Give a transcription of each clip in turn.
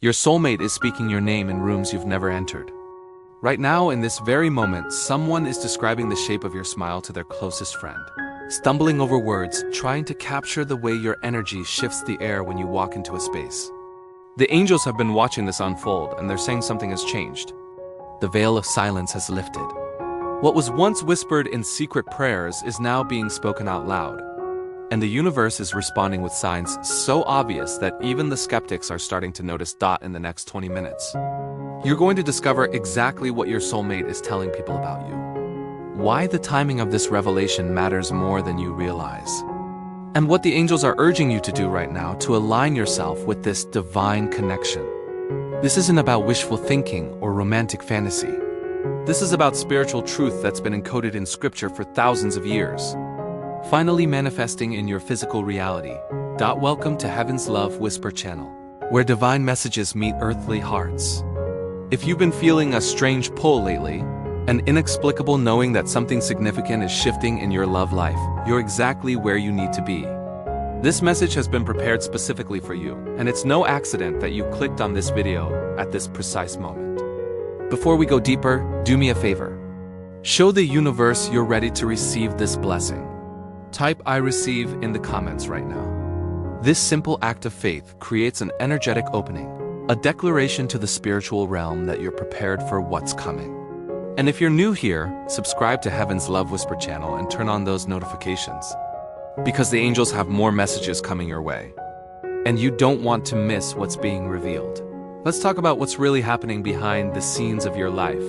Your soulmate is speaking your name in rooms you've never entered. Right now, in this very moment, someone is describing the shape of your smile to their closest friend. Stumbling over words, trying to capture the way your energy shifts the air when you walk into a space. The angels have been watching this unfold, and they're saying something has changed. The veil of silence has lifted. What was once whispered in secret prayers is now being spoken out loud. And the universe is responding with signs so obvious that even the skeptics are starting to notice in the next 20 minutes. You're going to discover exactly what your soulmate is telling people about you. Why the timing of this revelation matters more than you realize. And what the angels are urging you to do right now to align yourself with this divine connection. This isn't about wishful thinking or romantic fantasy. This is about spiritual truth that's been encoded in scripture for thousands of years, finally manifesting in your physical reality. Welcome to Heaven's Love Whisper channel, where divine messages meet earthly hearts. If you've been feeling a strange pull lately, an inexplicable knowing that something significant is shifting in your love life, you're exactly where you need to be. This message has been prepared specifically for you, and it's no accident that you clicked on this video at this precise moment. Before we go deeper, do me a favor. Show the universe you're ready to receive this blessing. Type "I receive" in the comments right now. This simple act of faith creates an energetic opening, a declaration to the spiritual realm that you're prepared for what's coming. And if you're new here, subscribe to Heaven's Love Whisper channel and turn on those notifications, because the angels have more messages coming your way, and you don't want to miss what's being revealed. Let's talk about what's really happening behind the scenes of your life.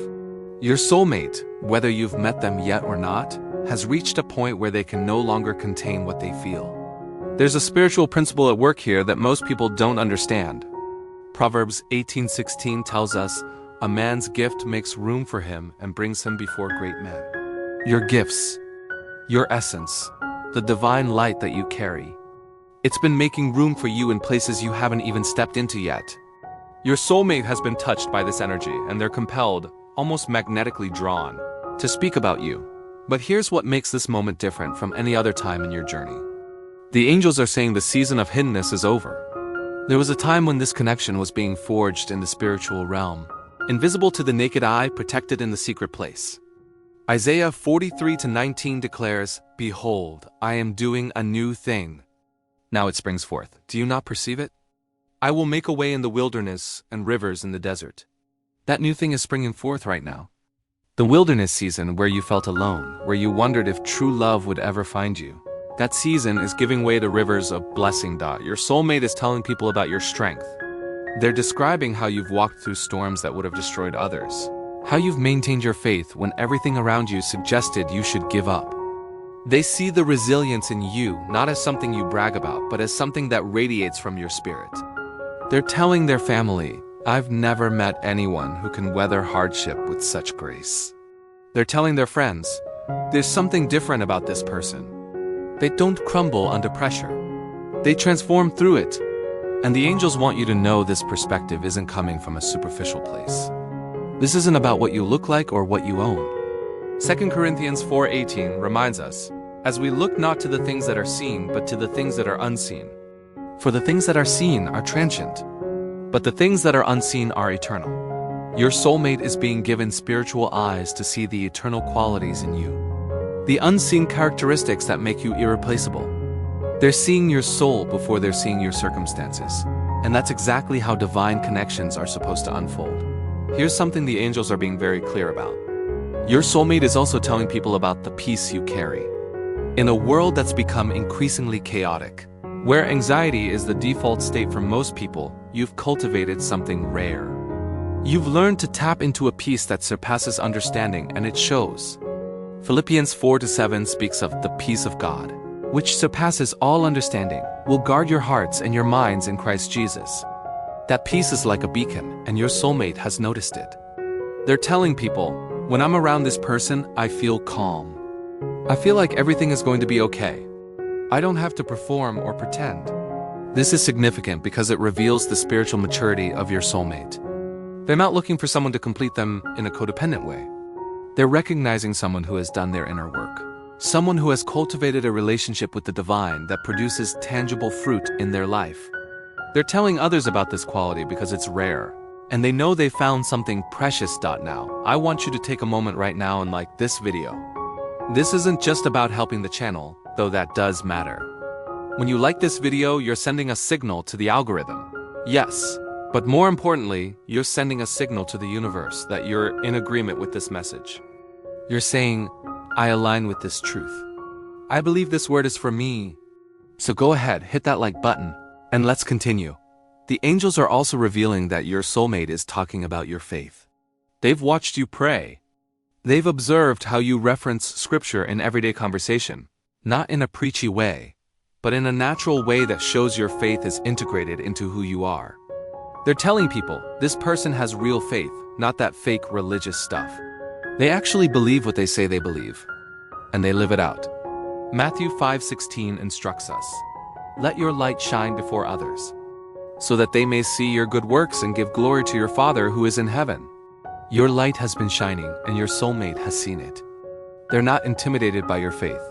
Your soulmate, whether you've met them yet or not, has reached a point where they can no longer contain what they feel. There's a spiritual principle at work here that most people don't understand. Proverbs 18:16 tells us, "A man's gift makes room for him and brings him before great men." Your gifts, your essence, the divine light that you carry, it's been making room for you in places you haven't even stepped into yet. Your soulmate has been touched by this energy, and they're compelled, almost magnetically drawn, to speak about you. But here's what makes this moment different from any other time in your journey. The angels are saying the season of hiddenness is over. There was a time when this connection was being forged in the spiritual realm, invisible to the naked eye, protected in the secret place. Isaiah 43:19 declares, "Behold, I am doing a new thing. Now it springs forth. Do you not perceive it? I will make a way in the wilderness and rivers in the desert." That new thing is springing forth right now. The wilderness season where you felt alone, where you wondered if true love would ever find you. That season is giving way to rivers of blessing. Your soulmate is telling people about your strength. They're describing how you've walked through storms that would have destroyed others. How you've maintained your faith when everything around you suggested you should give up. They see the resilience in you, not as something you brag about, but as something that radiates from your spirit. They're telling their family, "I've never met anyone who can weather hardship with such grace." They're telling their friends, "There's something different about this person. They don't crumble under pressure. They transform through it." And the angels want you to know this perspective isn't coming from a superficial place. This isn't about what you look like or what you own. 2 Corinthians 4:18 reminds us, "As we look not to the things that are seen, but to the things that are unseen. For the things that are seen are transient, but the things that are unseen are eternal." Your soulmate is being given spiritual eyes to see the eternal qualities in you, the unseen characteristics that make you irreplaceable. They're seeing your soul before they're seeing your circumstances, and that's exactly how divine connections are supposed to unfold. Here's something the angels are being very clear about. Your soulmate is also telling people about the peace you carry. In a world that's become increasingly chaotic, where anxiety is the default state for most people, you've cultivated something rare. You've learned to tap into a peace that surpasses understanding, and it shows. Philippians 4:7 speaks of the peace of God, which surpasses all understanding, will guard your hearts and your minds in Christ Jesus. That peace is like a beacon, and your soulmate has noticed it. They're telling people, "When I'm around this person, I feel calm. I feel like everything is going to be okay. I don't have to perform or pretend." This is significant because it reveals the spiritual maturity of your soulmate. They're not looking for someone to complete them in a codependent way. They're recognizing someone who has done their inner work. Someone who has cultivated a relationship with the divine that produces tangible fruit in their life. They're telling others about this quality because it's rare, and they know they found something precious. Now, I want you to take a moment right now and like this video. This isn't just about helping the channel, though that does matter. When you like this video, you're sending a signal to the algorithm. Yes, but more importantly, you're sending a signal to the universe that you're in agreement with this message. You're saying, I align with this truth. I believe this word is for me. So go ahead, hit that like button, and let's continue. The angels are also revealing that your soulmate is talking about your faith. They've watched you pray. They've observed how you reference scripture in everyday conversation, not in a preachy way, but in a natural way that shows your faith is integrated into who you are. They're telling people, this person has real faith, not that fake religious stuff. They actually believe what they say they believe, and they live it out. Matthew 5:16 instructs us, let your light shine before others, so that they may see your good works and give glory to your Father who is in heaven. Your light has been shining, and your soulmate has seen it. They're not intimidated by your faith.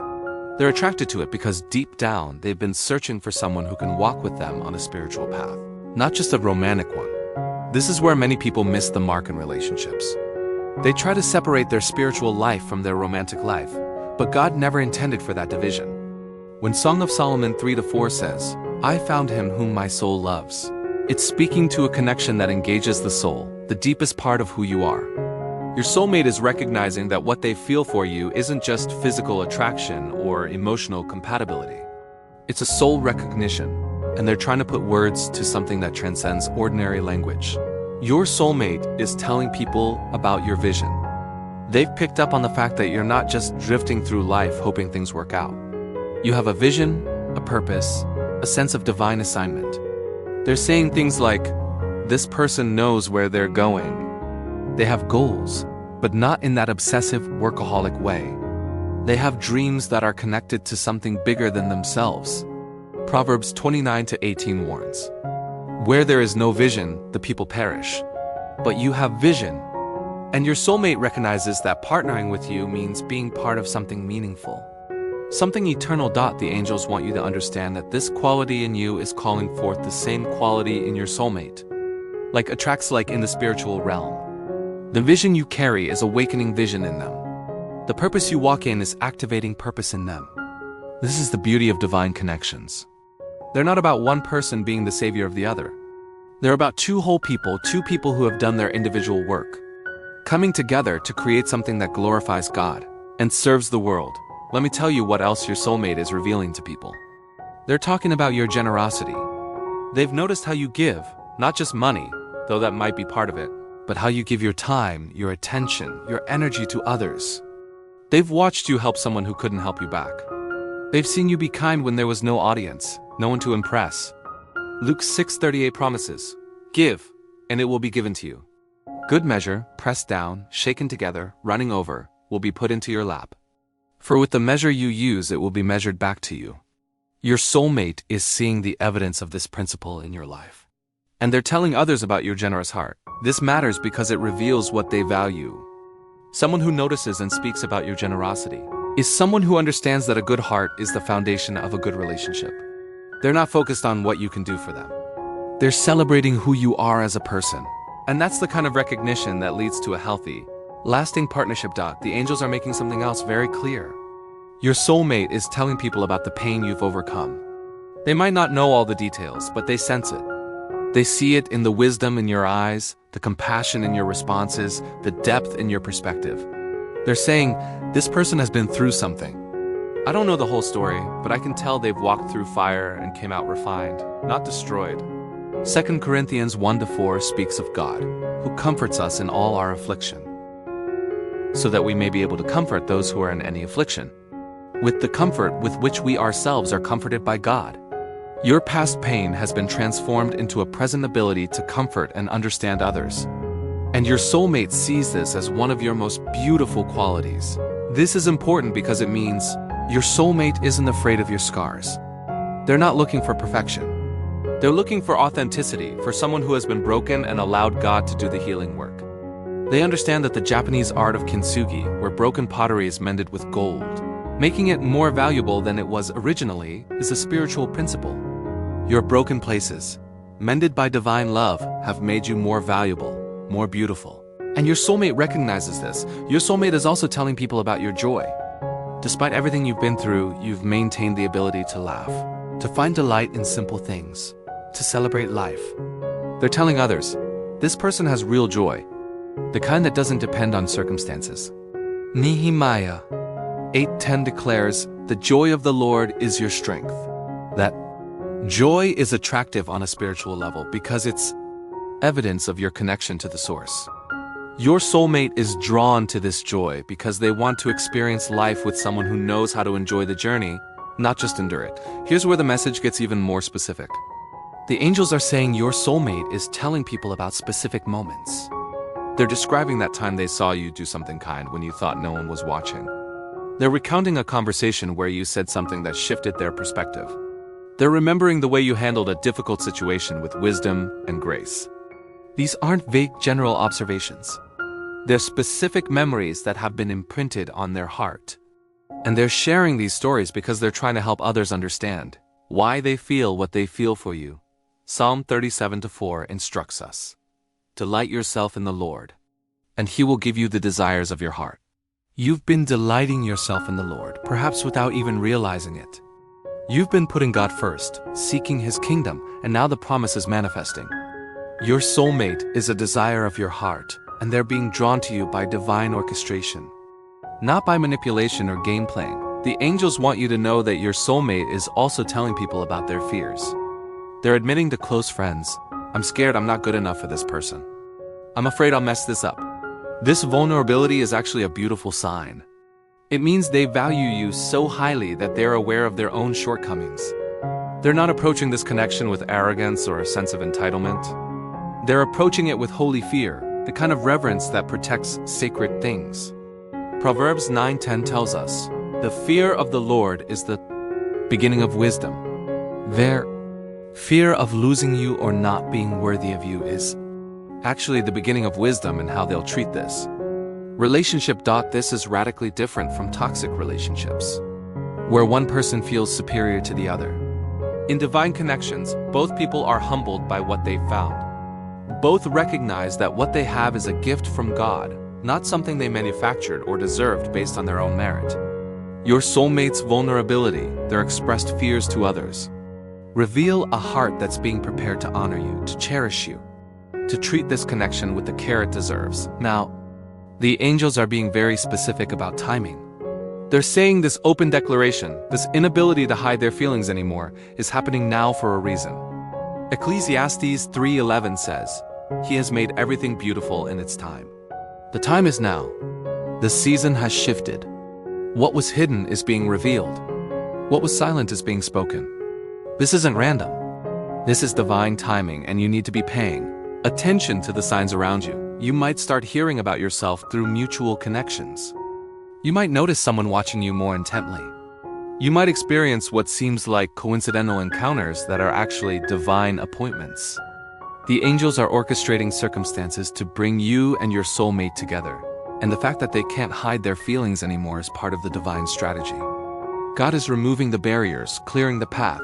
They're attracted to it because deep down, they've been searching for someone who can walk with them on a spiritual path, not just a romantic one. This is where many people miss the mark in relationships. They try to separate their spiritual life from their romantic life, but God never intended for that division. When Song of Solomon 3-4 says, I found him whom my soul loves, it's speaking to a connection that engages the soul, the deepest part of who you are. Your soulmate is recognizing that what they feel for you isn't just physical attraction or emotional compatibility. It's a soul recognition, and they're trying to put words to something that transcends ordinary language. Your soulmate is telling people about your vision. They've picked up on the fact that you're not just drifting through life hoping things work out. You have a vision, a purpose, a sense of divine assignment. They're saying things like, this person knows where they're going. They have goals, but not in that obsessive workaholic way. They have dreams that are connected to something bigger than themselves. Proverbs 29-18 warns, where there is no vision, the people perish. But you have vision, and your soulmate recognizes that partnering with you means being part of something meaningful, something eternal. The angels want you to understand that this quality in you is calling forth the same quality in your soulmate, like attracts like in the spiritual realm. The vision you carry is awakening vision in them. The purpose you walk in is activating purpose in them. This is the beauty of divine connections. They're not about one person being the savior of the other. They're about two whole people, two people who have done their individual work, coming together to create something that glorifies God and serves the world. Let me tell you what else your soulmate is revealing to people. They're talking about your generosity. They've noticed how you give, not just money, though that might be part of it, but how you give your time, your attention, your energy to others. They've watched you help someone who couldn't help you back. They've seen you be kind when there was no audience, no one to impress. Luke 6:38 promises, give, and it will be given to you. Good measure, pressed down, shaken together, running over, will be put into your lap. For with the measure you use, it will be measured back to you. Your soulmate is seeing the evidence of this principle in your life, and they're telling others about your generous heart. This matters because it reveals what they value. Someone who notices and speaks about your generosity is someone who understands that a good heart is the foundation of a good relationship. They're not focused on what you can do for them. They're celebrating who you are as a person. And that's the kind of recognition that leads to a healthy, lasting partnership. The angels are making something else very clear. Your soulmate is telling people about the pain you've overcome. They might not know all the details, but they sense it. They see it in the wisdom in your eyes, the compassion in your responses, the depth in your perspective. They're saying, this person has been through something. I don't know the whole story, but I can tell they've walked through fire and came out refined, not destroyed. 2 Corinthians 1-4 speaks of God, who comforts us in all our affliction, so that we may be able to comfort those who are in any affliction, with the comfort with which we ourselves are comforted by God. Your past pain has been transformed into a present ability to comfort and understand others. And your soulmate sees this as one of your most beautiful qualities. This is important because it means your soulmate isn't afraid of your scars. They're not looking for perfection. They're looking for authenticity, for someone who has been broken and allowed God to do the healing work. They understand that the Japanese art of kintsugi, where broken pottery is mended with gold, making it more valuable than it was originally, is a spiritual principle. Your broken places, mended by divine love, have made you more valuable, more beautiful. And your soulmate recognizes this. Your soulmate is also telling people about your joy. Despite everything you've been through, you've maintained the ability to laugh, to find delight in simple things, to celebrate life. They're telling others, this person has real joy, the kind that doesn't depend on circumstances. Nehemiah 8:10 declares, the joy of the Lord is your strength. That joy is attractive on a spiritual level because it's evidence of your connection to the source. Your soulmate is drawn to this joy because they want to experience life with someone who knows how to enjoy the journey, not just endure it. Here's where the message gets even more specific. The angels are saying your soulmate is telling people about specific moments. They're describing that time they saw you do something kind when you thought no one was watching. They're recounting a conversation where you said something that shifted their perspective. They're remembering the way you handled a difficult situation with wisdom and grace. These aren't vague general observations. They're specific memories that have been imprinted on their heart. And they're sharing these stories because they're trying to help others understand why they feel what they feel for you. Psalm 37:4 instructs us, delight yourself in the Lord, and He will give you the desires of your heart. You've been delighting yourself in the Lord, perhaps without even realizing it. You've been putting God first, seeking His kingdom, and now the promise is manifesting. Your soulmate is a desire of your heart, and they're being drawn to you by divine orchestration. Not by manipulation or game playing. The angels want you to know that your soulmate is also telling people about their fears. They're admitting to close friends, I'm scared I'm not good enough for this person. I'm afraid I'll mess this up. This vulnerability is actually a beautiful sign. It means they value you so highly that they're aware of their own shortcomings. They're not approaching this connection with arrogance or a sense of entitlement. They're approaching it with holy fear, the kind of reverence that protects sacred things. Proverbs 9:10 tells us, the fear of the Lord is the beginning of wisdom. Their fear of losing you or not being worthy of you is actually the beginning of wisdom and how they'll treat this. This is radically different from toxic relationships, where one person feels superior to the other. In divine connections, both people are humbled by what they've found. Both recognize that what they have is a gift from God, not something they manufactured or deserved based on their own merit. Your soulmate's vulnerability, their expressed fears to others, reveal a heart that's being prepared to honor you, to cherish you, to treat this connection with the care it deserves. Now, the angels are being very specific about timing. They're saying this open declaration, this inability to hide their feelings anymore, is happening now for a reason. Ecclesiastes 3:11 says, He has made everything beautiful in its time. The time is now. The season has shifted. What was hidden is being revealed. What was silent is being spoken. This isn't random. This is divine timing, and you need to be paying attention to the signs around you. You might start hearing about yourself through mutual connections. You might notice someone watching you more intently. You might experience what seems like coincidental encounters that are actually divine appointments. The angels are orchestrating circumstances to bring you and your soulmate together, and the fact that they can't hide their feelings anymore is part of the divine strategy. God is removing the barriers, clearing the path,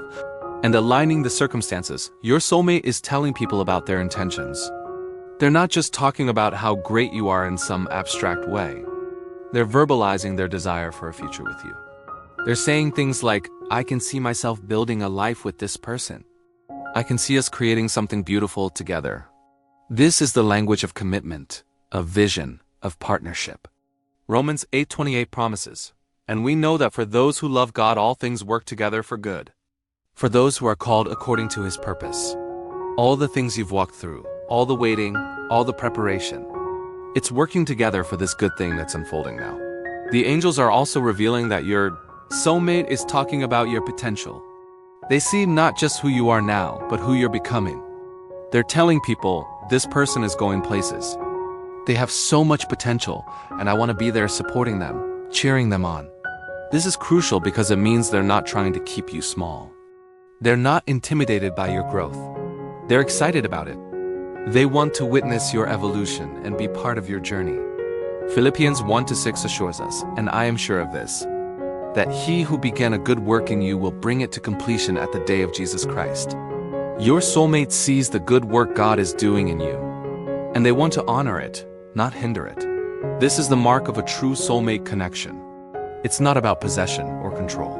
and aligning the circumstances. Your soulmate is telling people about their intentions. They're not just talking about how great you are in some abstract way. They're verbalizing their desire for a future with you. They're saying things like, I can see myself building a life with this person. I can see us creating something beautiful together. This is the language of commitment, of vision, of partnership. Romans 8:28 promises, and we know that for those who love God all things work together for good. For those who are called according to His purpose. All the things you've walked through, all the waiting, all the preparation, it's working together for this good thing that's unfolding now. The angels are also revealing that your soulmate is talking about your potential. They see not just who you are now, but who you're becoming. They're telling people, this person is going places. They have so much potential, and I want to be there supporting them, cheering them on. This is crucial because it means they're not trying to keep you small. They're not intimidated by your growth. They're excited about it. They want to witness your evolution and be part of your journey. Philippians 1-6 assures us, and I am sure of this, that He who began a good work in you will bring it to completion at the day of Jesus Christ. Your soulmate sees the good work God is doing in you, and they want to honor it, not hinder it. This is the mark of a true soulmate connection. It's not about possession or control.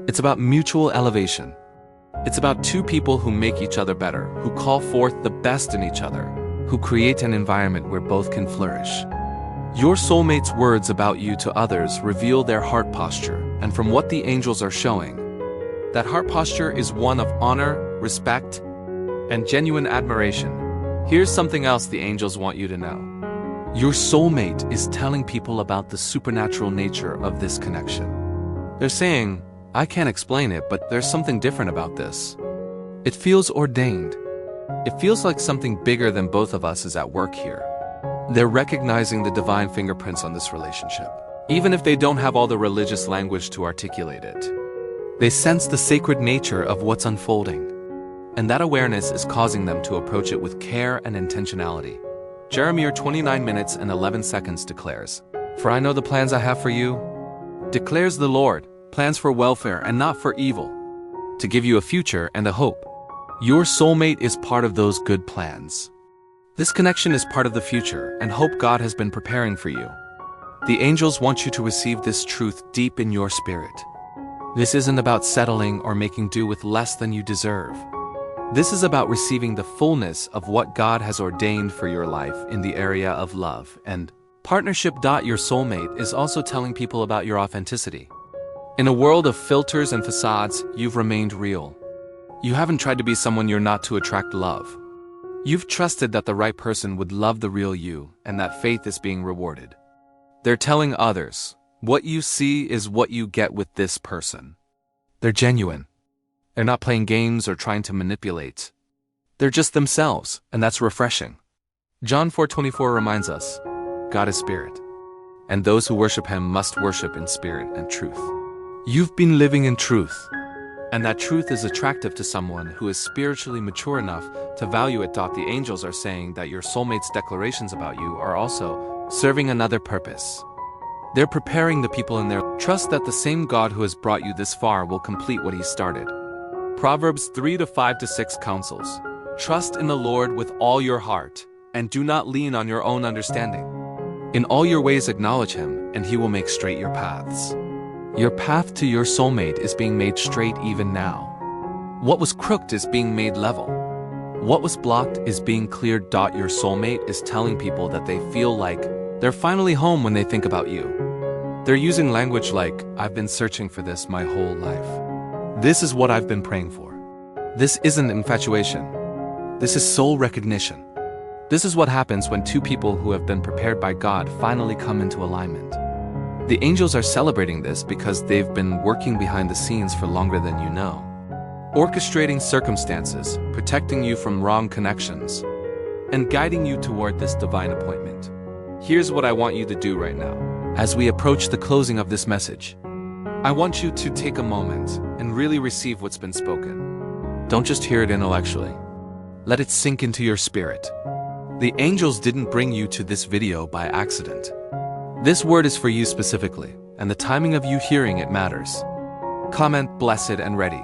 It's about mutual elevation. It's about two people who make each other better, who call forth the best in each other, who create an environment where both can flourish. Your soulmate's words about you to others reveal their heart posture, and from what the angels are showing, that heart posture is one of honor, respect, and genuine admiration. Here's something else the angels want you to know. Your soulmate is telling people about the supernatural nature of this connection. They're saying, I can't explain it, but there's something different about this. It feels ordained. It feels like something bigger than both of us is at work here. They're recognizing the divine fingerprints on this relationship, even if they don't have all the religious language to articulate it. They sense the sacred nature of what's unfolding, and that awareness is causing them to approach it with care and intentionality. Jeremiah 29 minutes and 11 seconds declares, "For I know the plans I have for you, declares the Lord, plans for welfare and not for evil, to give you a future and a hope." Your soulmate is part of those good plans. This connection is part of the future and hope God has been preparing for you. The angels want you to receive this truth deep in your spirit. This isn't about settling or making do with less than you deserve. This is about receiving the fullness of what God has ordained for your life in the area of love and partnership. Your soulmate is also telling people about your authenticity. In a world of filters and facades, you've remained real. You haven't tried to be someone you're not to attract love. You've trusted that the right person would love the real you, and that faith is being rewarded. They're telling others, what you see is what you get with this person. They're genuine. They're not playing games or trying to manipulate. They're just themselves, and that's refreshing. John 4:24 reminds us, God is spirit, and those who worship him must worship in spirit and truth. You've been living in truth, and that truth is attractive to someone who is spiritually mature enough to value it. The angels are saying that your soulmate's declarations about you are also serving another purpose. They're preparing the people in their trust that the same God who has brought you this far will complete what he started. Proverbs 3:5-6 counsels, trust in the Lord with all your heart, and do not lean on your own understanding. In all your ways acknowledge him, and he will make straight your paths. Your path to your soulmate is being made straight even now. What was crooked is being made level. What was blocked is being cleared. Your soulmate is telling people that they feel like they're finally home when they think about you. They're using language like, I've been searching for this my whole life. This is what I've been praying for. This isn't infatuation. This is soul recognition. This is what happens when two people who have been prepared by God finally come into alignment. The angels are celebrating this because they've been working behind the scenes for longer than you know, orchestrating circumstances, protecting you from wrong connections, and guiding you toward this divine appointment. Here's what I want you to do right now. As we approach the closing of this message, I want you to take a moment and really receive what's been spoken. Don't just hear it intellectually. Let it sink into your spirit. The angels didn't bring you to this video by accident. This word is for you specifically, and the timing of you hearing it matters. Comment blessed and ready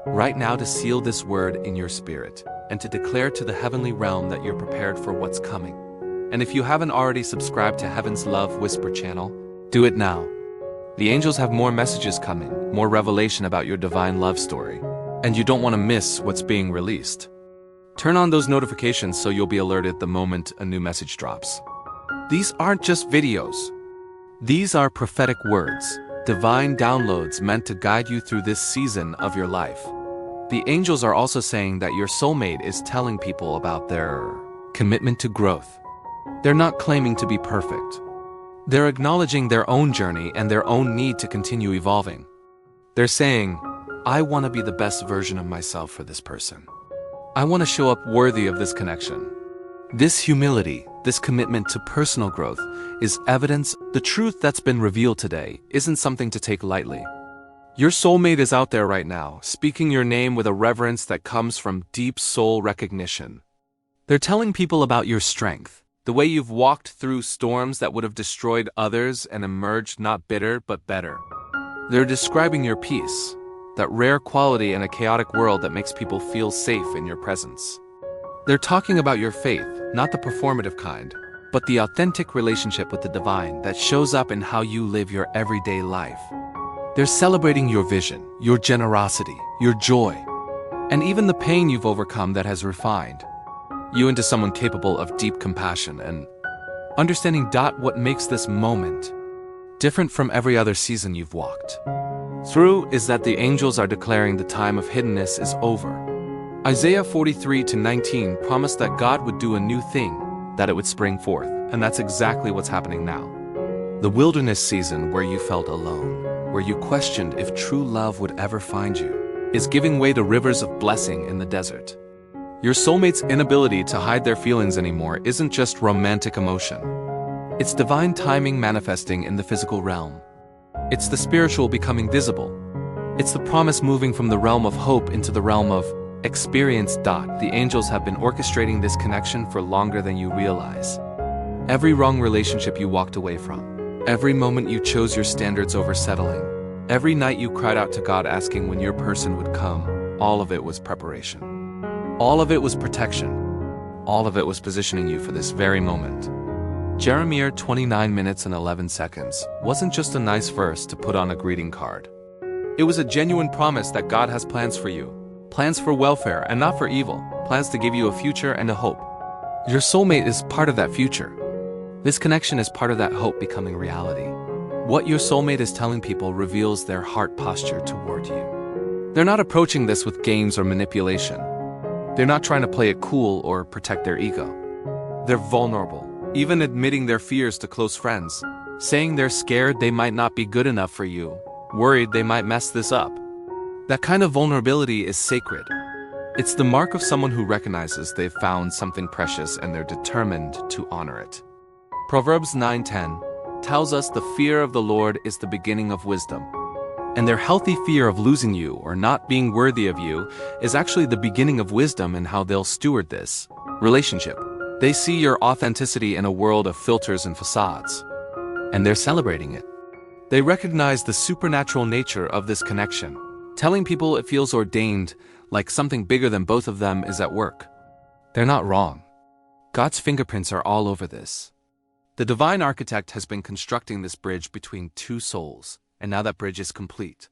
right now to seal this word in your spirit and to declare to the heavenly realm that you're prepared for what's coming. And if you haven't already subscribed to Heaven's Love Whisper channel, do it now. The angels have more messages coming, more revelation about your divine love story, and you don't want to miss what's being released. Turn on those notifications so you'll be alerted the moment a new message drops. These aren't just videos. These are prophetic words, divine downloads meant to guide you through this season of your life. The angels are also saying that your soulmate is telling people about their commitment to growth. They're not claiming to be perfect. They're acknowledging their own journey and their own need to continue evolving. They're saying, I want to be the best version of myself for this person. I want to show up worthy of this connection. This humility, this commitment to personal growth, is evidence the truth that's been revealed today isn't something to take lightly. Your soulmate is out there right now, speaking your name with a reverence that comes from deep soul recognition. They're telling people about your strength, the way you've walked through storms that would have destroyed others and emerged not bitter but better. They're describing your peace, that rare quality in a chaotic world that makes people feel safe in your presence. They're talking about your faith, not the performative kind, but the authentic relationship with the divine that shows up in how you live your everyday life. They're celebrating your vision, your generosity, your joy, and even the pain you've overcome that has refined you into someone capable of deep compassion and understanding. What makes this moment different from every other season you've walked through is that the angels are declaring the time of hiddenness is over. Isaiah 43:19 promised that God would do a new thing, that it would spring forth, and that's exactly what's happening now. The wilderness season where you felt alone, where you questioned if true love would ever find you, is giving way to rivers of blessing in the desert. Your soulmate's inability to hide their feelings anymore isn't just romantic emotion. It's divine timing manifesting in the physical realm. It's the spiritual becoming visible. It's the promise moving from the realm of hope into the realm of experience. The angels have been orchestrating this connection for longer than you realize. Every wrong relationship you walked away from, every moment you chose your standards over settling, every night you cried out to God asking when your person would come, all of it was preparation. All of it was protection. All of it was positioning you for this very moment. Jeremiah 29 minutes and 11 seconds wasn't just a nice verse to put on a greeting card. It was a genuine promise that God has plans for you. Plans for welfare and not for evil. Plans to give you a future and a hope. Your soulmate is part of that future. This connection is part of that hope becoming reality. What your soulmate is telling people reveals their heart posture toward you. They're not approaching this with games or manipulation. They're not trying to play it cool or protect their ego. They're vulnerable, even admitting their fears to close friends, saying they're scared they might not be good enough for you, worried they might mess this up. That kind of vulnerability is sacred. It's the mark of someone who recognizes they've found something precious and they're determined to honor it. Proverbs 9:10 tells us the fear of the Lord is the beginning of wisdom. And their healthy fear of losing you or not being worthy of you is actually the beginning of wisdom in how they'll steward this relationship. They see your authenticity in a world of filters and facades, and they're celebrating it. They recognize the supernatural nature of this connection, telling people it feels ordained, like something bigger than both of them is at work. They're not wrong. God's fingerprints are all over this. The divine architect has been constructing this bridge between two souls, and now that bridge is complete.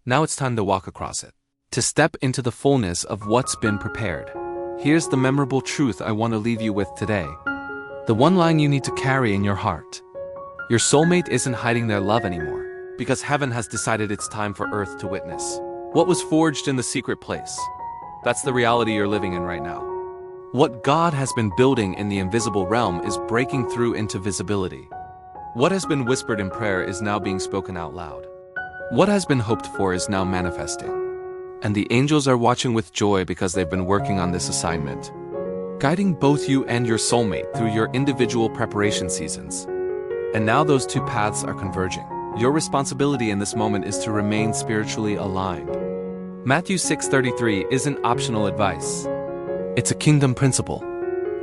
Now it's time to walk across it, to step into the fullness of what's been prepared. Here's the memorable truth I want to leave you with today. The one line you need to carry in your heart. Your soulmate isn't hiding their love anymore, because heaven has decided it's time for earth to witness what was forged in the secret place. That's the reality you're living in right now. What God has been building in the invisible realm is breaking through into visibility. What has been whispered in prayer is now being spoken out loud. What has been hoped for is now manifesting. And the angels are watching with joy because they've been working on this assignment, guiding both you and your soulmate through your individual preparation seasons. And now those two paths are converging. Your responsibility in this moment is to remain spiritually aligned. Matthew 6:33 isn't optional advice. It's a kingdom principle.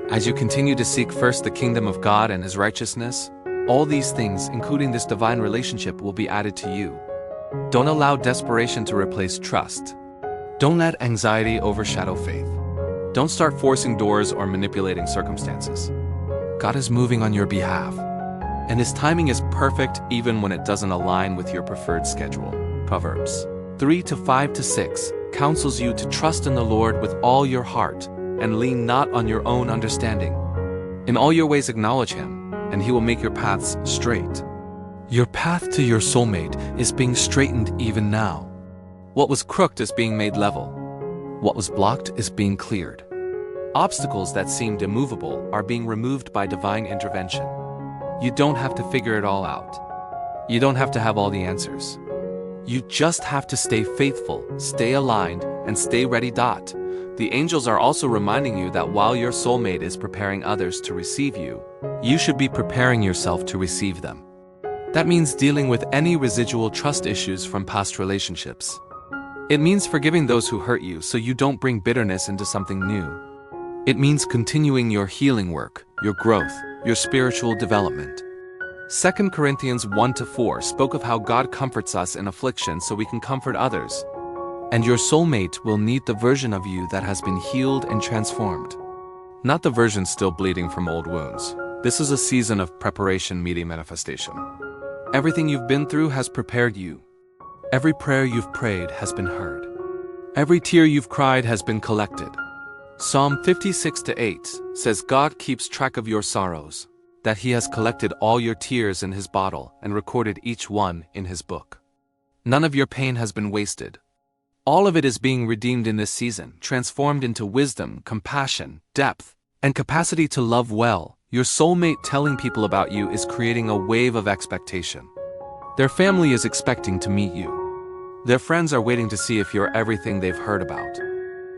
As you continue to seek first the kingdom of God and His righteousness, all these things, including this divine relationship, will be added to you. Don't allow desperation to replace trust. Don't let anxiety overshadow faith. Don't start forcing doors or manipulating circumstances. God is moving on your behalf, and His timing is perfect even when it doesn't align with your preferred schedule. Proverbs 3:5-6 counsels you to trust in the Lord with all your heart and lean not on your own understanding. In all your ways acknowledge Him, and He will make your paths straight. Your path to your soulmate is being straightened even now. What was crooked is being made level. What was blocked is being cleared. Obstacles that seemed immovable are being removed by divine intervention. You don't have to figure it all out. You don't have to have all the answers. You just have to stay faithful, stay aligned, and stay ready. The angels are also reminding you that while your soulmate is preparing others to receive you, you should be preparing yourself to receive them. That means dealing with any residual trust issues from past relationships. It means forgiving those who hurt you so you don't bring bitterness into something new. It means continuing your healing work, your growth, your spiritual development. 2 Corinthians 1-4 spoke of how God comforts us in affliction so we can comfort others. And your soulmate will need the version of you that has been healed and transformed. Not the version still bleeding from old wounds. This is a season of preparation meeting manifestation. Everything you've been through has prepared you. Every prayer you've prayed has been heard. Every tear you've cried has been collected. Psalm 56:8 says God keeps track of your sorrows, that He has collected all your tears in His bottle and recorded each one in His book. None of your pain has been wasted. All of it is being redeemed in this season, transformed into wisdom, compassion, depth, and capacity to love well. Your soulmate telling people about you is creating a wave of expectation. Their family is expecting to meet you. Their friends are waiting to see if you're everything they've heard about.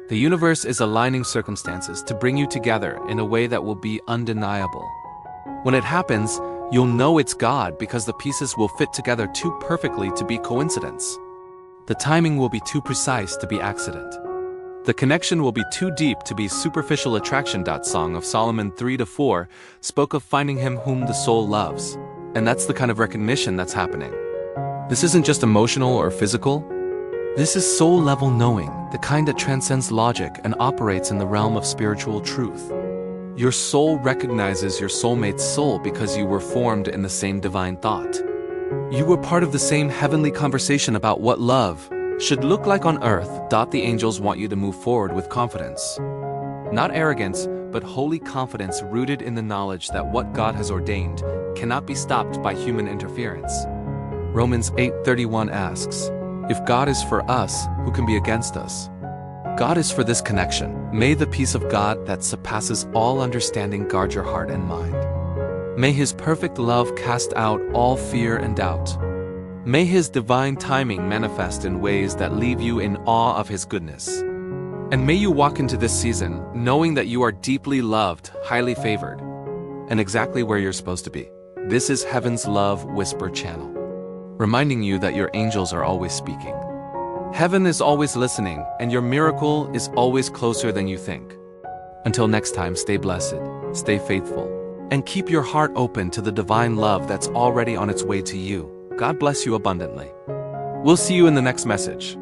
The universe is aligning circumstances to bring you together in a way that will be undeniable. When it happens, you'll know it's God because the pieces will fit together too perfectly to be coincidence. The timing will be too precise to be accident. The connection will be too deep to be superficial attraction. Song of Solomon 3-4 spoke of finding him whom the soul loves. And that's the kind of recognition that's happening. This isn't just emotional or physical. This is soul-level knowing, the kind that transcends logic and operates in the realm of spiritual truth. Your soul recognizes your soulmate's soul because you were formed in the same divine thought. You were part of the same heavenly conversation about what love should look like on earth. The angels want you to move forward with confidence. Not arrogance, but holy confidence rooted in the knowledge that what God has ordained cannot be stopped by human interference. Romans 8:31 asks, if God is for us, who can be against us? God is for this connection. May the peace of God that surpasses all understanding guard your heart and mind. May His perfect love cast out all fear and doubt. May His divine timing manifest in ways that leave you in awe of His goodness. And may you walk into this season knowing that you are deeply loved, highly favored, and exactly where you're supposed to be. This is Heaven's Love Whisper Channel, reminding you that your angels are always speaking. Heaven is always listening, and your miracle is always closer than you think. Until next time, stay blessed, stay faithful, and keep your heart open to the divine love that's already on its way to you. God bless you abundantly. We'll see you in the next message.